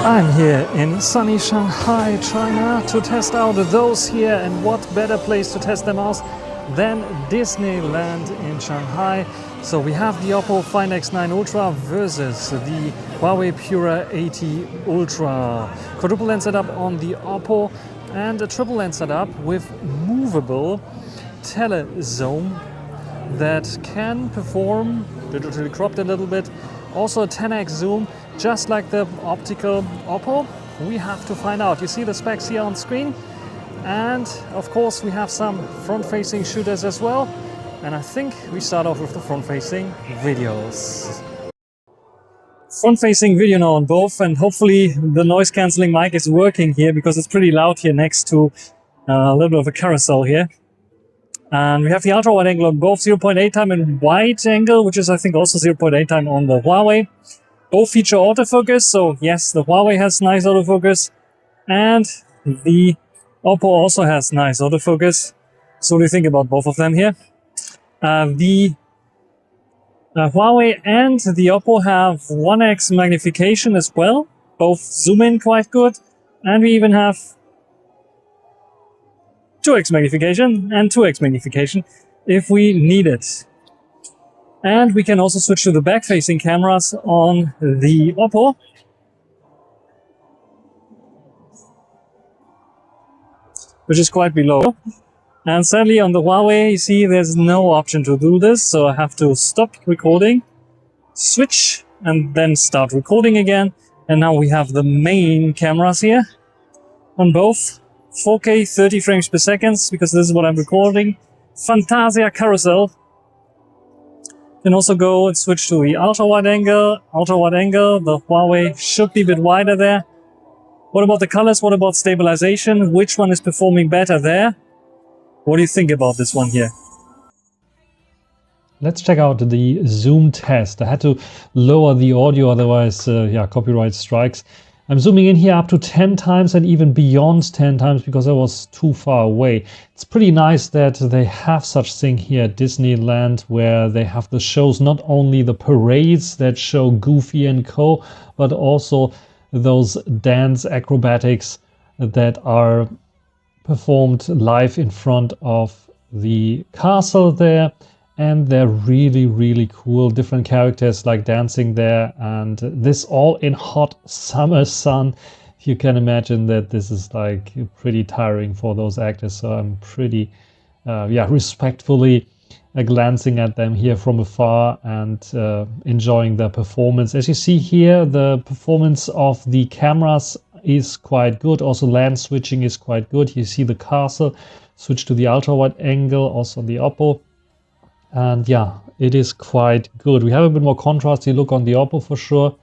I'm here in sunny Shanghai, China, to test out those here, and what better place to test them out than Disneyland in Shanghai. So we have the Oppo Find X9 Ultra versus the Huawei Pura 80 Ultra. Quadruple lens setup on the Oppo and a triple lens setup with movable telezoom that can perform digitally cropped a little bit. Also a 10x zoom, just like the optical Oppo. We have to find out. You see the specs here on screen. And of course we have some front-facing shooters as well. And I think we start off with the front-facing videos. Front-facing video now on both, and hopefully the noise-cancelling mic is working here because it's pretty loud here next to a little bit of a carousel here. And we have the ultra-wide angle on both, 0.8 time and wide angle, which is I think also 0.8 time on the Huawei. Both feature autofocus, so yes, the Huawei has nice autofocus, and the Oppo also has nice autofocus. So what do you think about both of them here? The Huawei and the Oppo have 1x magnification as well. Both zoom in quite good, and we even have 2x magnification and 2x magnification if we need it. And we can also switch to the back-facing cameras on the Oppo. Which is quite below. And sadly on the Huawei, you see there's no option to do this, so I have to stop recording, switch, and then start recording again. And now we have the main cameras here on both. 4K 30 frames per second, because this is what I'm recording. Fantasia carousel. Can also go and switch to the ultra-wide angle. Ultra-wide angle, the Huawei should be a bit wider there. What about the colors? What about stabilization? Which one is performing better there? What do you think about this one here? Let's check out the zoom test. I had to lower the audio, otherwise, copyright strikes. I'm zooming in here up to 10 times and even beyond 10 times because I was too far away. It's pretty nice that they have such thing here at Disneyland, where they have the shows, not only the parades that show Goofy and co, but also those dance acrobatics that are performed live in front of the castle there. And they're really, really cool. Different characters like dancing there, and this all in hot summer sun. You can imagine that this is like pretty tiring for those actors. So I'm pretty, respectfully glancing at them here from afar and enjoying their performance. As you see here, the performance of the cameras is quite good. Also lens switching is quite good. You see the castle, switch to the ultra wide angle, also on the Oppo. And yeah, it is quite good. We have a bit more contrasty look on the Oppo for sure.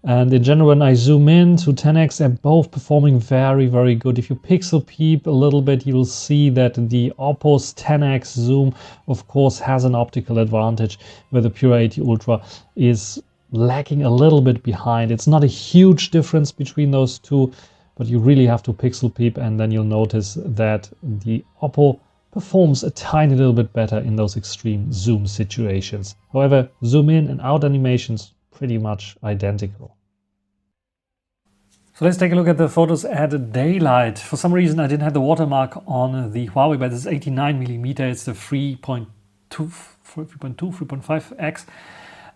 And in general, when I zoom in to 10x, they're both performing very, very good. If you pixel peep a little bit, you will see that the Oppo's 10x zoom, of course, has an optical advantage, where the Pura 80 Ultra is lagging a little bit behind. It's not a huge difference between those two, but you really have to pixel peep, and then you'll notice that the Oppo performs a tiny little bit better in those extreme zoom situations. However, zoom in and out animations pretty much identical. So let's take a look at the photos at daylight. For some reason I didn't have the watermark on the Huawei, but it's 89mm. It's the 3.5x.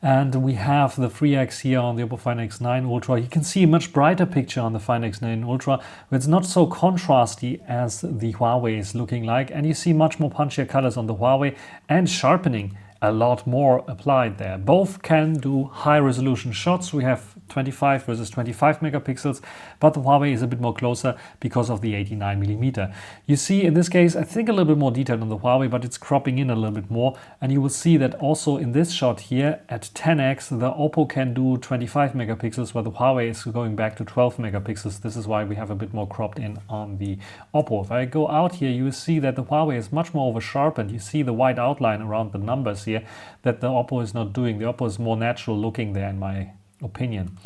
And we have the 3x here on the Oppo Find X9 Ultra. You can see a much brighter picture on the Find X9 Ultra, where it's not so contrasty as the Huawei is looking like. And you see much more punchier colors on the Huawei, and sharpening a lot more applied there. Both can do high resolution shots. We have 25 versus 25 megapixels, but the Huawei is a bit more closer because of the 89mm. You see in this case, I think a little bit more detail on the Huawei, but it's cropping in a little bit more. And you will see that also in this shot here at 10x, the Oppo can do 25 megapixels, while the Huawei is going back to 12 megapixels. This is why we have a bit more cropped in on the Oppo. If I go out here, you will see that the Huawei is much more over sharpened. You see the white outline around the numbers here that the Oppo is not doing. The Oppo is more natural looking there in my opinion.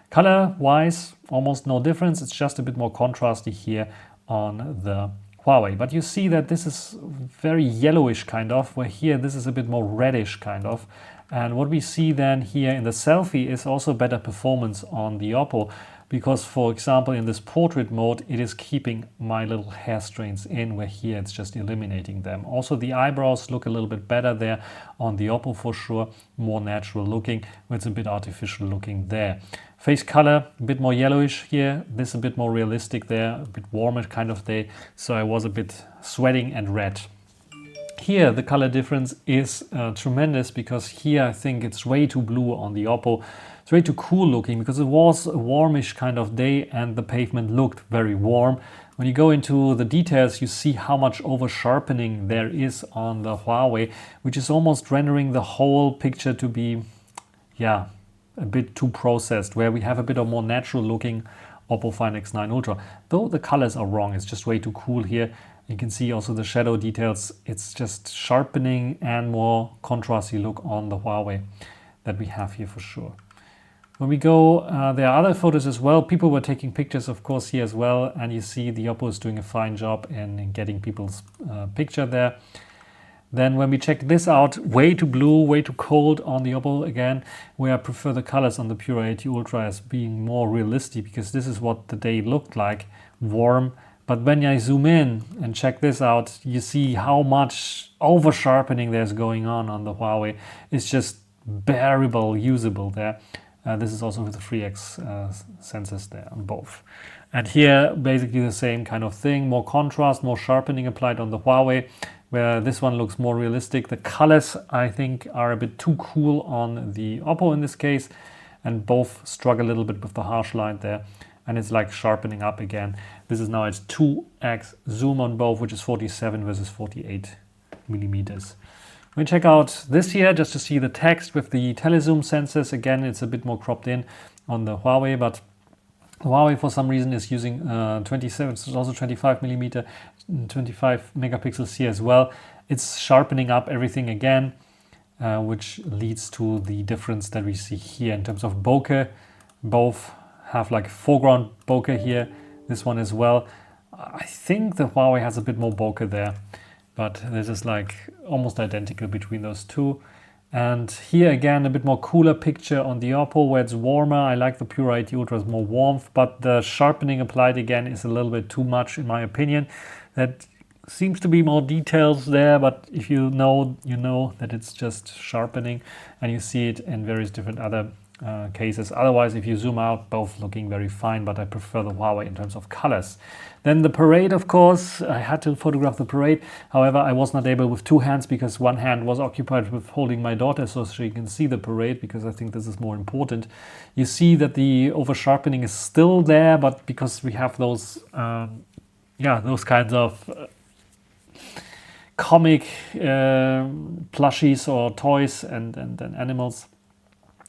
Color wise, almost no difference. It's just a bit more contrasty here on the Huawei. But you see that this is very yellowish kind of, where here this is a bit more reddish kind of. And what we see then here in the selfie is also better performance on the Oppo. because, for example, in this portrait mode, it is keeping my little hair strains in, where here it's just eliminating them. Also, the eyebrows look a little bit better there on the Oppo for sure, more natural looking, where it's a bit artificial looking there. Face color, a bit more yellowish here, this a bit more realistic there, a bit warmer kind of day, so I was a bit sweating and red. Here the color difference is tremendous, because here I think it's way too blue on the Oppo. It's way too cool looking, because it was a warmish kind of day and the pavement looked very warm. When you go into the details, you see how much over sharpening there is on the Huawei, which is almost rendering the whole picture to be, yeah, a bit too processed, where we have a bit of more natural looking Oppo Find X9 Ultra. Though the colors are wrong, it's just way too cool here. You can see also the shadow details. It's just sharpening and more contrasty look on the Huawei that we have here for sure. When we go, there are other photos as well. People were taking pictures, of course, here as well. And you see the Oppo is doing a fine job in getting people's picture there. Then when we check this out, way too blue, way too cold on the Oppo again, where I prefer the colors on the Pura 80 Ultra as being more realistic, because this is what the day looked like, warm. But when I zoom in and check this out, you see how much over sharpening there's going on the Huawei. It's just bearable, usable there. This is also with the 3x sensors there on both. And here, basically the same kind of thing, more contrast, more sharpening applied on the Huawei, where this one looks more realistic. The colors, I think, are a bit too cool on the Oppo in this case, and both struggle a little bit with the harsh light there. And it's like sharpening up again. This is now at 2x zoom on both, which is 47 versus 48 millimeters. We check out this here just to see the text with the telezoom sensors. Again, it's a bit more cropped in on the Huawei, but Huawei for some reason is using 27, so it's also 25 millimeter, 25 megapixels here as well. It's sharpening up everything again, which leads to the difference that we see here in terms of bokeh. Both have like foreground bokeh here, this one as well. I think the Huawei has a bit more bokeh there, but this is like almost identical between those two. And here again, a bit more cooler picture on the Oppo, where it's warmer. I like the Pura 80 Ultra's more warmth, but the sharpening applied again is a little bit too much in my opinion. That seems to be more details there, but if you know, you know that it's just sharpening, and you see it in various different other cases. Otherwise, if you zoom out, both looking very fine, but I prefer the Huawei in terms of colors. Then the parade, of course, I had to photograph the parade. However, I was not able with two hands, because one hand was occupied with holding my daughter so she can see the parade, because I think this is more important. You see that the over sharpening is still there, but because we have those those kinds of comic plushies or toys and animals,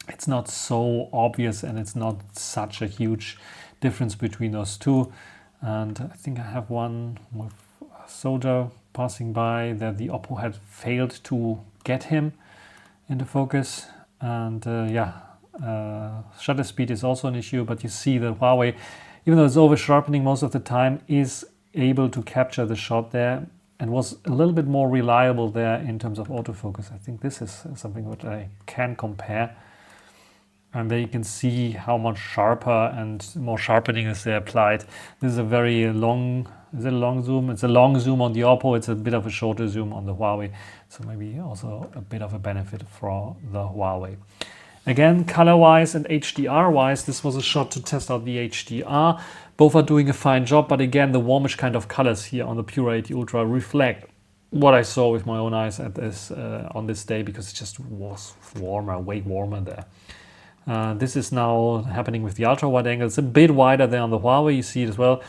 it's not so obvious, and it's not such a huge difference between those two. And I think I have one with a soldier passing by that the Oppo had failed to get him into focus. And shutter speed is also an issue, but you see that Huawei, even though it's over sharpening most of the time, is able to capture the shot there, and was a little bit more reliable there in terms of autofocus. I think this is something that I can compare. And there you can see how much sharper and more sharpening is there applied. This is a very long, is it a long zoom? It's a long zoom on the Oppo. It's a bit of a shorter zoom on the Huawei. So maybe also a bit of a benefit for the Huawei. Again, color-wise and HDR-wise, this was a shot to test out the HDR. Both are doing a fine job, but again, the warmish kind of colors here on the Pura 80 Ultra reflect what I saw with my own eyes at this on this day, because it just was warmer, way warmer there. This is now happening with the ultra wide angle. It's a bit wider there on the Huawei. You see it as well.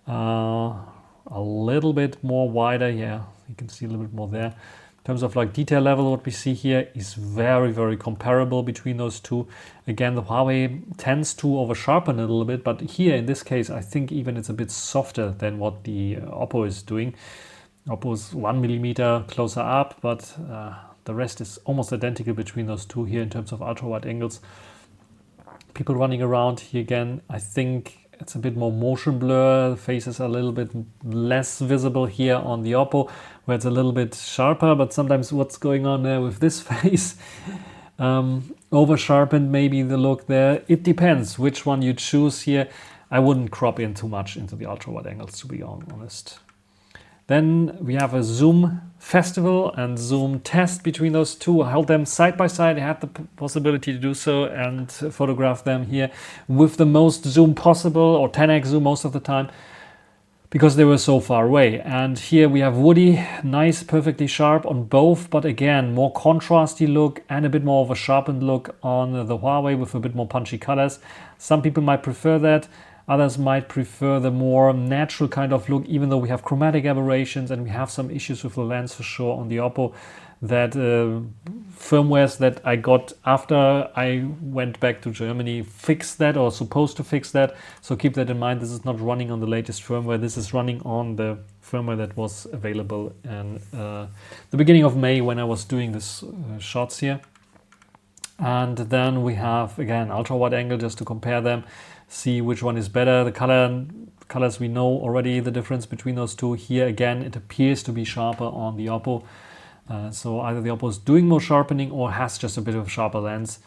A little bit more wider. Yeah, you can see a little bit more there. In terms of like detail level, what we see here is very, very comparable between those two. Again, the Huawei tends to over sharpen a little bit, but here in this case, I think even it's a bit softer than what the Oppo is doing. Oppo is 1 millimeter closer up, but the rest is almost identical between those two here in terms of ultra wide angles. People running around here again, I think it's a bit more motion blur. The faces are a little bit less visible here on the Oppo, where it's a little bit sharper, but sometimes what's going on there with this face, Over sharpened maybe the look there. It depends which one you choose here. I wouldn't crop in too much into the ultra wide angles, to be honest. Then we have a zoom festival and zoom test between those two. I held them side by side. I had the possibility to do so and photograph them here with the most zoom possible, or 10x zoom most of the time, because they were so far away. And here we have woody, nice, perfectly sharp on both, but again, more contrasty look and a bit more of a sharpened look on the Huawei with a bit more punchy colors. Some people might prefer that. Others might prefer the more natural kind of look, even though we have chromatic aberrations and we have some issues with the lens for sure on the Oppo. That firmwares that I got after I went back to Germany fixed that, or supposed to fix that. So keep that in mind. This is not running on the latest firmware. This is running on the firmware that was available in the beginning of May when I was doing this shots here. And then we have, again, ultra wide angle just to compare them, see which one is better. The colors, we know already the difference between those two. Here again, it appears to be sharper on the Oppo. So either the Oppo is doing more sharpening or has just a bit of a sharper lens.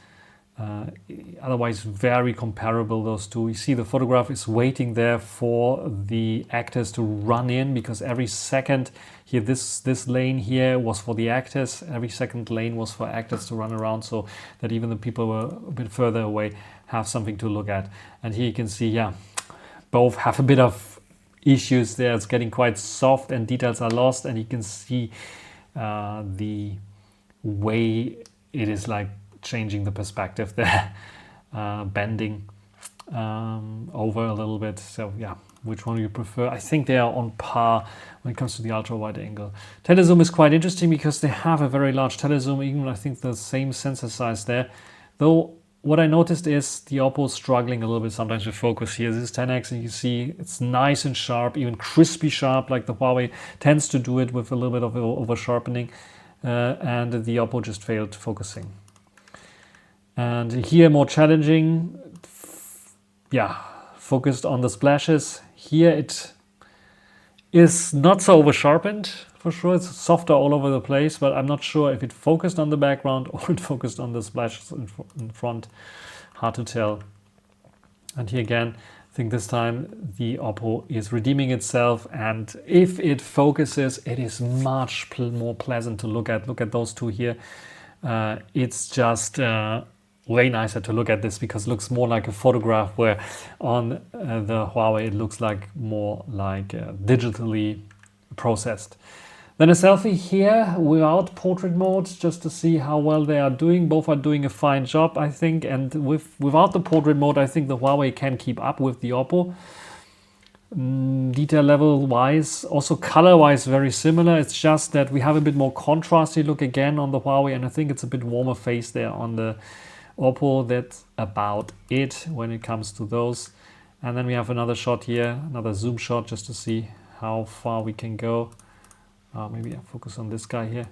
Otherwise, very comparable, those two. You see the photograph is waiting there for the actors to run in, because every second here, this lane here was for the actors. Every second lane was for actors to run around, so that even the people were a bit further away have something to look at. And here you can see, yeah, both have a bit of issues there. It's getting quite soft and details are lost, and you can see the way it is like changing the perspective there, bending over a little bit. So yeah, which one do you prefer? I think they are on par when it comes to the ultra wide angle. Telezoom is quite interesting because they have a very large telezoom, even I think the same sensor size there. Though what I noticed is the Oppo is struggling a little bit sometimes with focus here. This is 10x and you see it's nice and sharp, even crispy sharp, like the Huawei tends to do it with a little bit of over sharpening, and the Oppo just failed focusing. And here more challenging, yeah, focused on the splashes. Here it is not so over sharpened, for sure. It's softer all over the place, but I'm not sure if it focused on the background or it focused on the splashes in front. Hard to tell. And here again, I think this time the Oppo is redeeming itself, and if it focuses, it is much more pleasant to look at. Look at those two here. It's just way nicer to look at this, because it looks more like a photograph, where on the Huawei it looks like more like digitally processed. Then a selfie here without portrait mode, just to see how well they are doing. Both are doing a fine job, I think, and without the portrait mode, I think the Huawei can keep up with the Oppo. Detail level wise, also color wise, very similar. It's just that we have a bit more contrasty look again on the Huawei, and I think it's a bit warmer face there on the Oppo. That's about it when it comes to those. And then we have another shot here, another zoom shot, just to see how far we can go. Maybe I focus on this guy here.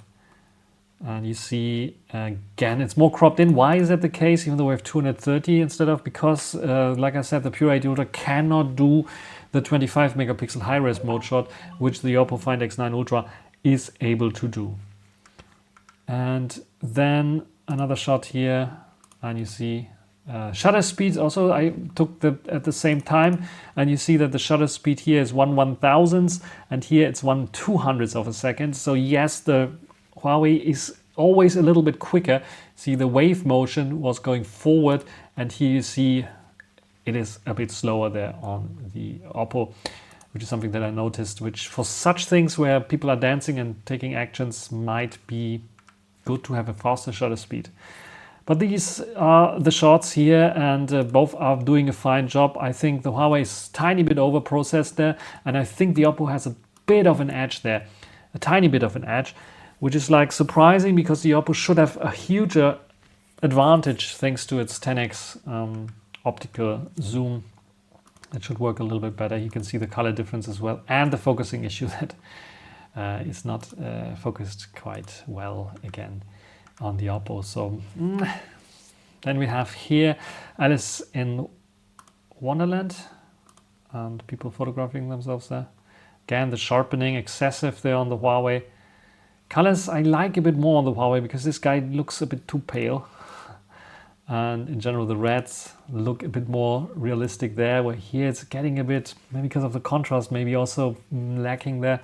And you see, again, it's more cropped in. Why is that the case, even though we have 230 instead of? Because, like I said, the Pura Ultra cannot do the 25 megapixel high-res mode shot, which the Oppo Find X9 Ultra is able to do. And then another shot here, and you see shutter speeds also I took at the same time, and you see that the shutter speed here is 1/1000th, and here it's 1/200th of a second. So yes, the Huawei is always a little bit quicker. See, the wave motion was going forward, and here you see it is a bit slower there on the Oppo, which is something that I noticed, which for such things where people are dancing and taking actions might be good to have a faster shutter speed. But these are the shots here, and both are doing a fine job. I think the Huawei is a tiny bit over processed there, and I think the Oppo has a bit of an edge there, a tiny bit of an edge, which is like surprising, because the Oppo should have a huge advantage thanks to its 10x optical zoom. It should work a little bit better. You can see the color difference as well, and the focusing issue that is not focused quite well again on the Oppo. So then we have here Alice in Wonderland, and people photographing themselves there. Again, the sharpening excessive there on the Huawei. Colors I like a bit more on the Huawei, because this guy looks a bit too pale. And in general, the reds look a bit more realistic there, where here it's getting a bit, maybe because of the contrast, maybe also lacking there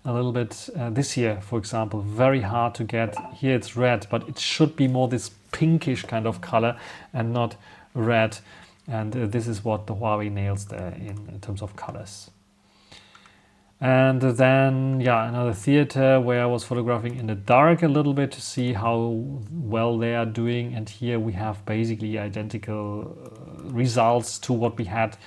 a little bit. This year, for example, very hard to get. Here it's red, but it should be more this pinkish kind of color and not red. And this is what the Huawei nails there in terms of colors. And then, yeah, another theater where I was photographing in the dark a little bit to see how well they are doing. And here we have basically identical results to what we had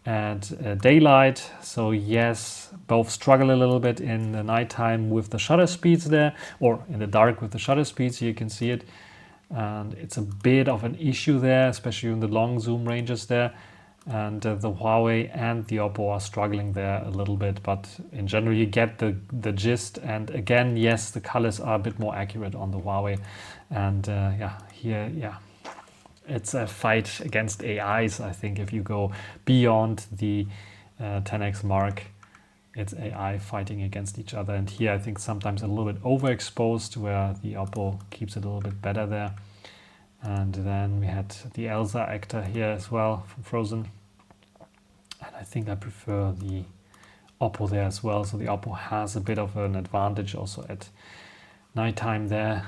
at daylight. So yes, both struggle a little bit in the nighttime with the shutter speeds there, or in the dark with the shutter speeds. Here you can see it. And it's a bit of an issue there, especially in the long zoom ranges there. And the Huawei and the Oppo are struggling there a little bit, but in general you get the gist. And again, yes, the colors are a bit more accurate on the Huawei. And yeah, here, yeah, it's a fight against AIs. I think if you go beyond the 10x mark, it's AI fighting against each other. And here I think sometimes a little bit overexposed, where the Oppo keeps it a little bit better there. And then we had the Elsa actor here as well from Frozen. And I think I prefer the Oppo there as well. So the Oppo has a bit of an advantage also at nighttime there.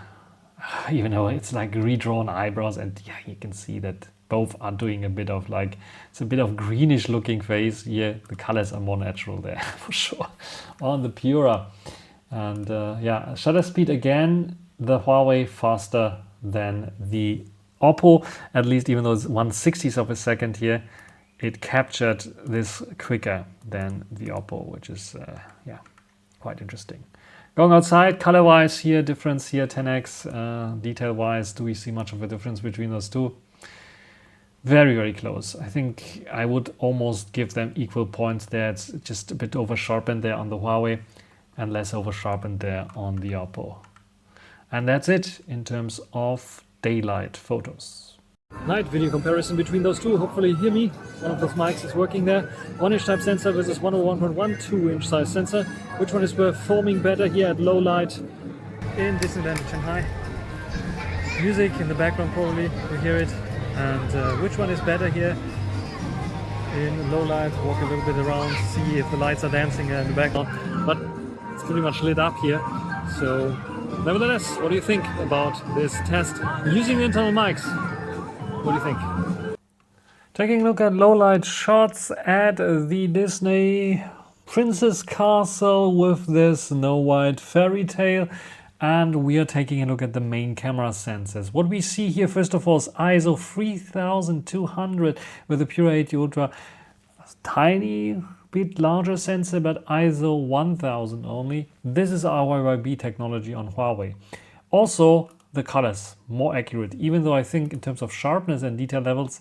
Even though it's like redrawn eyebrows, and yeah, you can see that both are doing a bit of like, it's a bit of greenish looking face. Here the colors are more natural there for sure on the Pura. And yeah, shutter speed again, the Huawei faster than the Oppo, at least, even though it's 1/60th of a second here, it captured this quicker than the Oppo, which is yeah, quite interesting. Going outside, color-wise, here difference, here 10x, detail-wise, do we see much of a difference between those two? Very, very close. I think I would almost give them equal points there. It's just a bit over-sharpened there on the Huawei and less over-sharpened there on the Oppo. And that's it in terms of daylight photos. Night video comparison between those two. Hopefully you hear me. One of those mics is working there. 1-inch type sensor versus 101.1 2-inch size sensor. Which one is performing better here at low light in Disneyland in Shanghai? Music in the background, probably you hear it. And which one is better here in low light? Walk a little bit around, see if the lights are dancing in the background. But it's pretty much lit up here. So nevertheless, what do you think about this test using the internal mics? What do you think? Taking a look at low light shots at the Disney Princess Castle with this Snow White fairy tale. And we are taking a look at the main camera sensors. What we see here, first of all, is ISO 3200 with the Pura 80 Ultra. Tiny bit larger sensor, but ISO 1000 only. This is RYYB technology on Huawei. Also, the colors more accurate, even though I think in terms of sharpness and detail levels,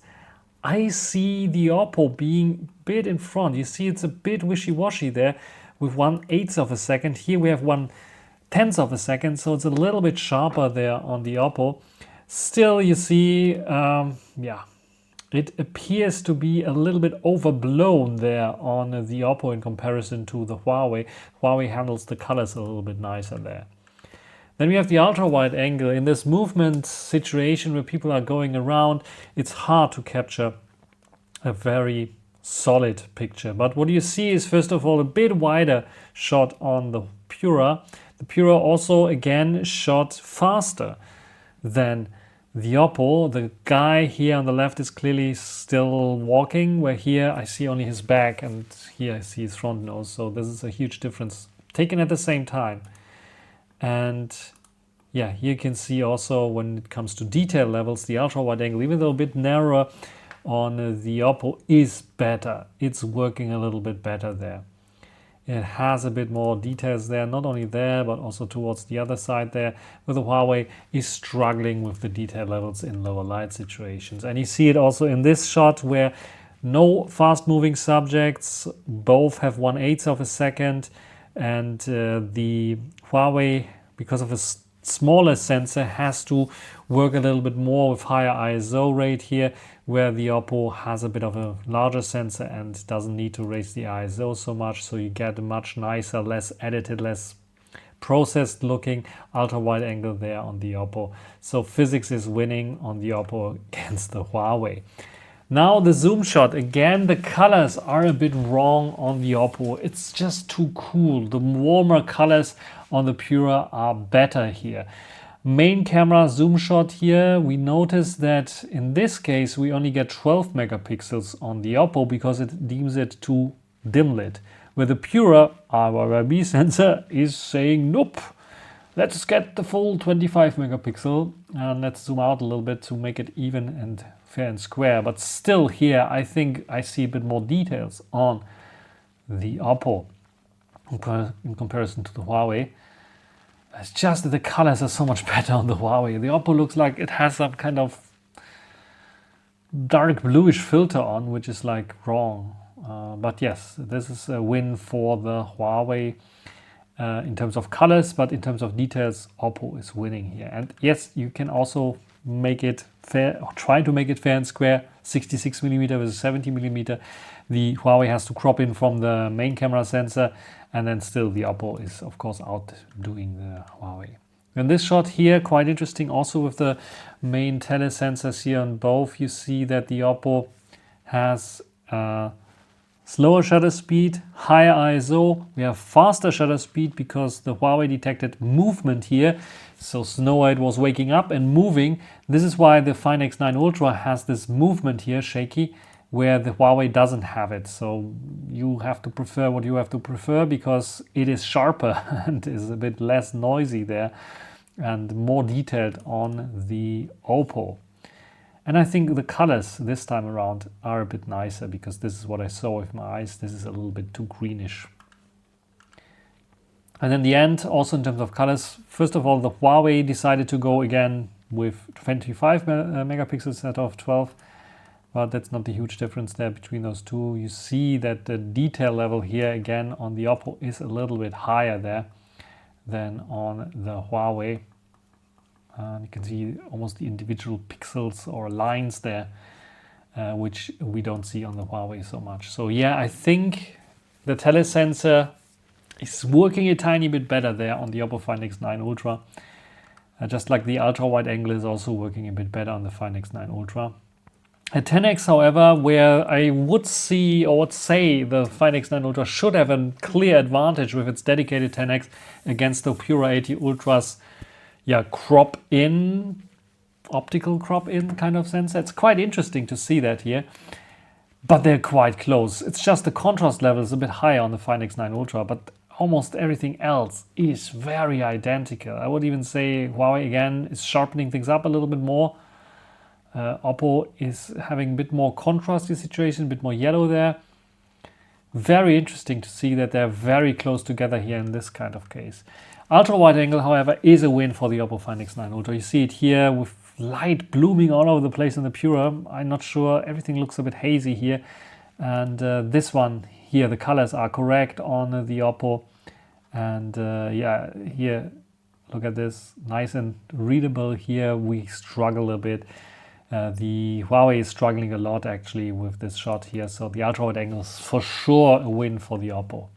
I see the Oppo being a bit in front. You see it's a bit wishy-washy there with 1/8 of a second. Here we have 1/10 of a second, so it's a little bit sharper there on the Oppo. Still, you see, yeah, it appears to be a little bit overblown there on the Oppo in comparison to the Huawei. Huawei handles the colors a little bit nicer there. Then we have the ultra wide angle. In this movement situation where people are going around, it's hard to capture a very solid picture. But what you see is, first of all, a bit wider shot on the Pura. The Pura also again shot faster than the Oppo. The guy here on the left is clearly still walking, where here I see only his back and here I see his front nose. So this is a huge difference taken at the same time. And yeah, here you can see also when it comes to detail levels, the ultra wide angle, even though a bit narrower on the Oppo, is better. It's working a little bit better there. It has a bit more details there, not only there, but also towards the other side there, where the Huawei is struggling with the detail levels in lower light situations. And you see it also in this shot where no fast moving subjects, both have 1/8 of a second, and the Huawei, because of a smaller sensor, has to work a little bit more with higher ISO rate here, where the Oppo has a bit of a larger sensor and doesn't need to raise the ISO so much, so you get a much nicer, less edited, less processed looking ultra wide angle there on the Oppo. So physics is winning on the Oppo against the Huawei. Now the zoom shot, again the colors are a bit wrong on the Oppo. It's just too cool. The warmer colors on the Pura are better here. Main camera zoom shot here, we notice that in this case we only get 12 megapixels on the Oppo because it deems it too dim lit. Where the Pura RYYB sensor is saying nope, let's get the full 25 megapixel and let's zoom out a little bit to make it even and fair and square. But still here I think I see a bit more details on the Oppo in comparison to the Huawei. It's just that the colors are so much better on the Huawei. The Oppo looks like it has some kind of dark bluish filter on, which is like wrong. But yes, this is a win for the Huawei in terms of colors, but in terms of details, Oppo is winning here. And yes, you can also make it fair, or try to make it fair and square. 66mm versus 70mm. The Huawei has to crop in from the main camera sensor, and then still the Oppo is of course outdoing the Huawei. And this shot here, quite interesting also with the main telesensors here on both. You see that the Oppo has slower shutter speed, higher ISO. We have faster shutter speed because the Huawei detected movement here. So Snow White was waking up and moving. This is why the Find X9 Ultra has this movement here, shaky, where the Huawei doesn't have it. So you have to prefer what you have to prefer because it is sharper and is a bit less noisy there and more detailed on the Oppo. And I think the colors this time around are a bit nicer because this is what I saw with my eyes. This is a little bit too greenish. And in the end, also in terms of colors, first of all, the Huawei decided to go again with 25 megapixels instead of 12. But that's not the huge difference there between those two. You see that the detail level here again on the Oppo is a little bit higher there than on the Huawei. You can see almost the individual pixels or lines there, which we don't see on the Huawei so much. So yeah, I think the telesensor is working a tiny bit better there on the Oppo Find X9 Ultra. Just like the ultra wide angle is also working a bit better on the Find X9 Ultra. At 10x, however, where I would see or would say the Find X9 Ultra should have a clear advantage with its dedicated 10x against the Pura 80 Ultra's crop in, optical crop in kind of sensor. It's quite interesting to see that here, but they're quite close. It's just the contrast level is a bit higher on the Find X9 Ultra, but almost everything else is very identical. I would even say Huawei again is sharpening things up a little bit more. Oppo is having a bit more contrasty situation, a bit more yellow there. Very interesting to see that they're very close together here in this kind of case. Ultra wide angle, however, is a win for the Oppo Find X9 Ultra. You see it here with light blooming all over the place in the Pura. I'm not sure, everything looks a bit hazy here. And this one here, the colors are correct on the Oppo. And here, look at this, nice and readable here. We struggle a bit. The Huawei is struggling a lot actually with this shot here. So the ultra wide angle is for sure a win for the Oppo.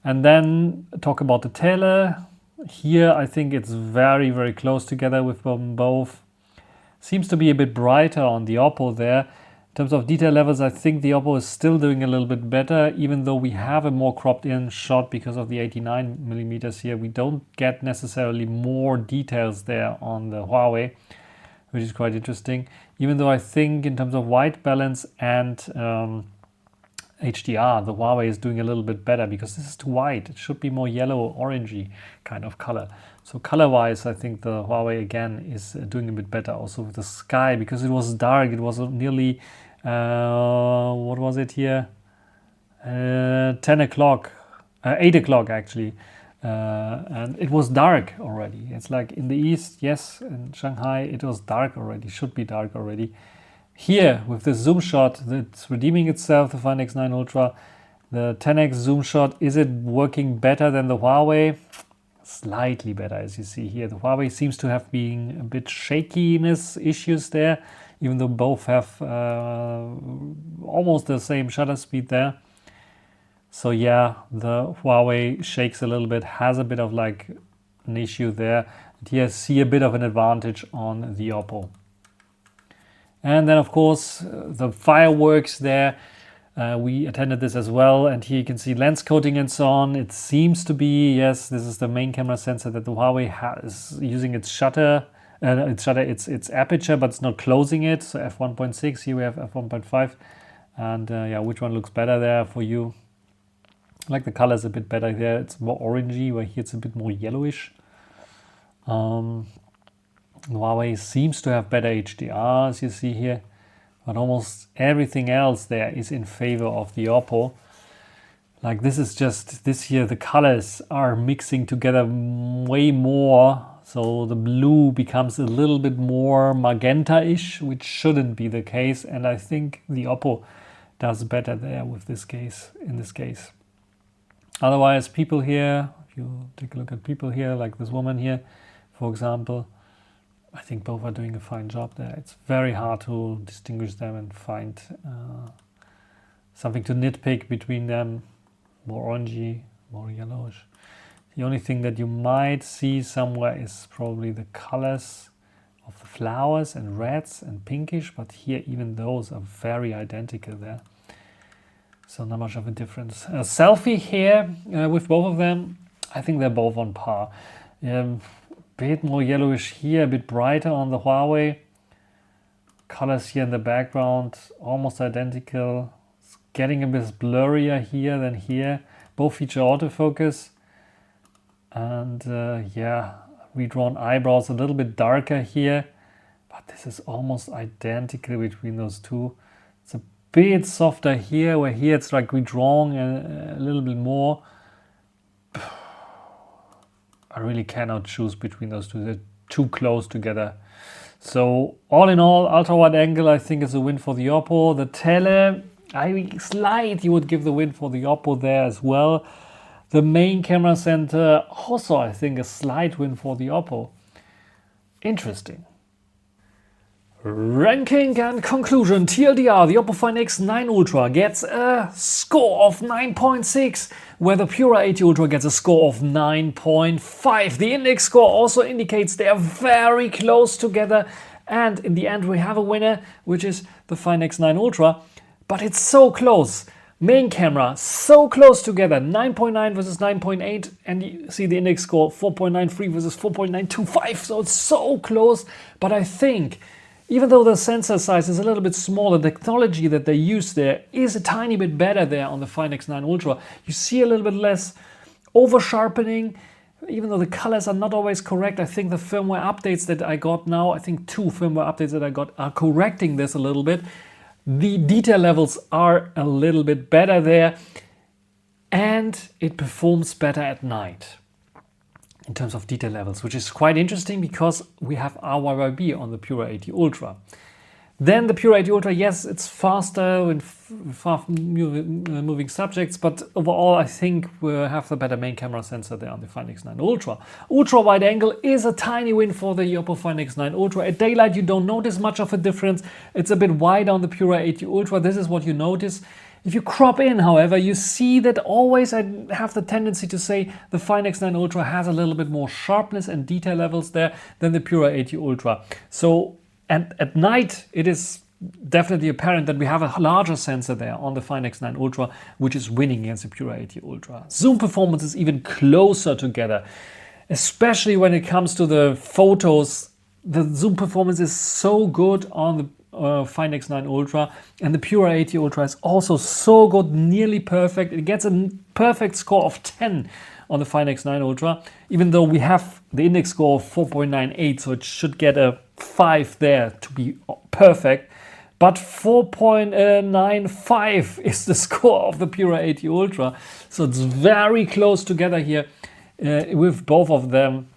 And then talk about the tele. Here I think it's very, very close together with them both. Seems to be a bit brighter on the Oppo there. In terms of detail levels, I think the Oppo is still doing a little bit better, even though we have a more cropped in shot because of the 89mm here. We don't get necessarily more details there on the Huawei, which is quite interesting. Even though I think in terms of white balance and HDR, the Huawei is doing a little bit better because this is too white. It should be more yellow, orangey kind of color. So color-wise, I think the Huawei again is doing a bit better. Also with the sky, because it was dark. It was nearly, what was it here? 10 o'clock, 8 o'clock actually. And it was dark already. It's like in the east, yes, in Shanghai, it was dark already, should be dark already. Here, with this zoom shot, it's redeeming itself, the Find X9 Ultra. The 10x zoom shot, is it working better than the Huawei? Slightly better, as you see here. The Huawei seems to have been a bit shakiness issues there, even though both have almost the same shutter speed there. So yeah, the Huawei shakes a little bit, has a bit of like an issue there. And here I see a bit of an advantage on the Oppo. And then of course the fireworks there. We attended this as well, and here you can see lens coating and so on. It seems to be, yes, this is the main camera sensor that the Huawei has using its shutter, its aperture, but it's not closing it. So f1.6, here we have f1.5, and yeah, which one looks better there for you? I like the colors a bit better there. It's more orangey, where here it's a bit more yellowish. Huawei seems to have better HDR, as you see here. But almost everything else there is in favor of the Oppo. Like this is just, this here, the colors are mixing together way more. So the blue becomes a little bit more magenta-ish, which shouldn't be the case. And I think the Oppo does better there with this case, in this case. Otherwise, people here, if you take a look at people here, like this woman here, for example, I think both are doing a fine job there. It's very hard to distinguish them and find something to nitpick between them. More orangey, more yellowish. The only thing that you might see somewhere is probably the colors of the flowers and reds and pinkish, but here even those are very identical there. So not much of a difference. A selfie here with both of them, I think they're both on par. Bit more yellowish here, a bit brighter on the Huawei. Colors here in the background, almost identical. It's getting a bit blurrier here than here. Both feature autofocus. And yeah, redrawn eyebrows a little bit darker here. But this is almost identical between those two. It's a bit softer here, where here it's like redrawn a little bit more. I really cannot choose between those two. They're too close together. So all in all, ultra wide angle I think is a win for the Oppo. The tele, slight, you would give the win for the Oppo there as well. The main camera center also I think a slight win for the Oppo. Interesting. Ranking and conclusion, TLDR, the Oppo Find X9 Ultra gets a score of 9.6, where the Pura 80 Ultra gets a score of 9.5. The index score also indicates they are very close together, and in the end we have a winner, which is the Find X9 Ultra, but it's so close. Main camera, so close together, 9.9 versus 9.8, and you see the index score 4.93 versus 4.925, so it's so close, but I think even though the sensor size is a little bit smaller, the technology that they use there is a tiny bit better there on the Find X9 Ultra. You see a little bit less over sharpening, even though the colors are not always correct. I think the firmware updates that I got now, I think 2 firmware updates that I got are correcting this a little bit. The detail levels are a little bit better there, and it performs better at night in terms of detail levels, which is quite interesting because we have RYYB on the Pura 80 Ultra. Then the Pura 80 Ultra, yes, it's faster with fast-moving subjects, but overall I think we have the better main camera sensor there on the Find X9 Ultra. Ultra-wide angle is a tiny win for the Oppo Find X9 Ultra. At daylight you don't notice much of a difference. It's a bit wide on the Pura 80 Ultra. This is what you notice. If you crop in, however, you see that always I have the tendency to say the Find X9 Ultra has a little bit more sharpness and detail levels there than the Pura 80 Ultra. So, and at night it is definitely apparent that we have a larger sensor there on the Find X9 Ultra, which is winning against the Pura 80 Ultra. Zoom performance is even closer together, especially when it comes to the photos. The zoom performance is so good on the Find X9 Ultra, and the Pura 80 Ultra is also so good, nearly perfect. It gets a perfect score of 10 on the Find X9 Ultra, even though we have the index score of 4.98, so it should get a 5 there to be perfect. But 4.95 is the score of the Pura 80 Ultra, so it's very close together here with both of them.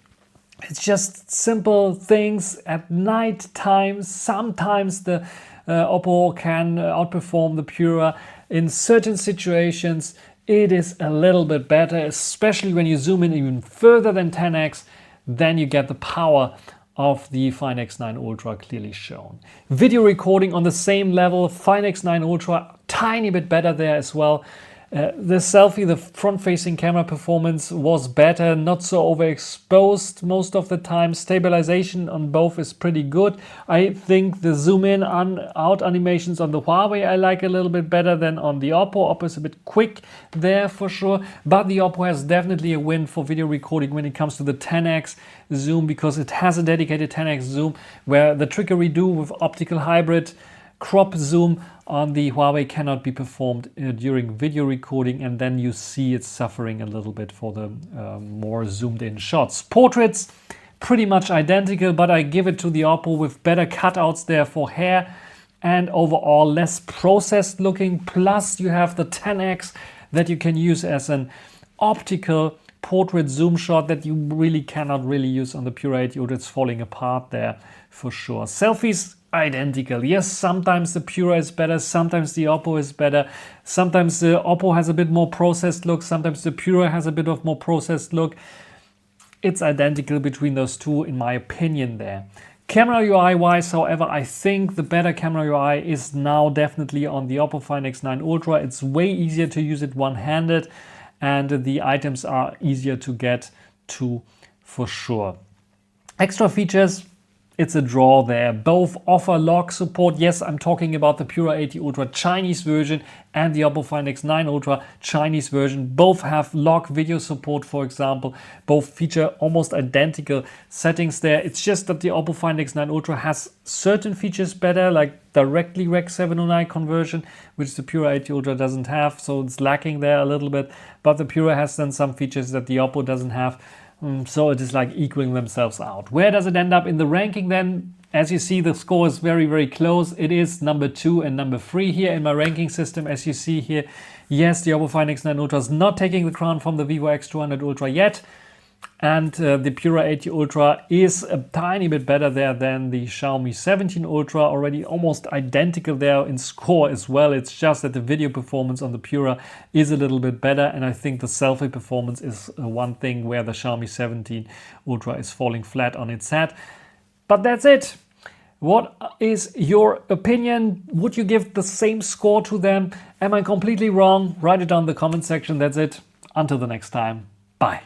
It's just simple things. At night times, sometimes the Oppo can outperform the Pura. In certain situations, it is a little bit better, especially when you zoom in even further than 10x, then you get the power of the Find X9 Ultra clearly shown. Video recording on the same level, Find X9 Ultra, tiny bit better there as well. The selfie, the front-facing camera performance was better, not so overexposed most of the time. Stabilization on both is pretty good. I think the zoom in and out animations on the Huawei I like a little bit better than on the Oppo. Oppo is a bit quick there for sure, but the Oppo has definitely a win for video recording when it comes to the 10x zoom, because it has a dedicated 10x zoom, where the trickery do with optical hybrid crop zoom on the Huawei cannot be performed during video recording, and then you see it suffering a little bit for the more zoomed in shots. Portraits pretty much identical, but I give it to the Oppo with better cutouts there for hair and overall less processed looking. Plus you have the 10x that you can use as an optical portrait zoom shot that you really cannot use on the Pura 80 Ultra. It's falling apart there for sure. Selfies identical. Yes, sometimes the Pura is better, sometimes the Oppo is better, sometimes the Oppo has a bit more processed look, sometimes the Pura has a bit of more processed look. It's identical between those two in my opinion there. Camera UI wise, however, I think the better camera UI is now definitely on the Oppo Find X9 Ultra. It's way easier to use it one-handed, and the items are easier to get to for sure. Extra features, it's a draw there. Both offer lock support. Yes, I'm talking about the Pura 80 Ultra Chinese version and the Oppo Find X9 Ultra Chinese version. Both have lock video support, for example. Both feature almost identical settings there. It's just that the Oppo Find X9 Ultra has certain features better, like directly Rec 709 conversion, which the Pura 80 Ultra doesn't have. So it's lacking there a little bit. But the Pura has then some features that the Oppo doesn't have. So it is like equaling themselves out. Where does it end up in the ranking then? As you see, the score is very close. It is number 2 and number 3 here in my ranking system, as you see here. Yes, the Oppo Find X9 Ultra is not taking the crown from the Vivo X200 Ultra yet. And the Pura 80 Ultra is a tiny bit better there than the Xiaomi 17 Ultra, already almost identical there in score as well. It's just that the video performance on the Pura is a little bit better, and I think the selfie performance is one thing where the Xiaomi 17 Ultra is falling flat on its head. But that's it. What is your opinion? Would you give the same score to them? Am I completely wrong? Write it down in the comment section. That's it. Until the next time. Bye.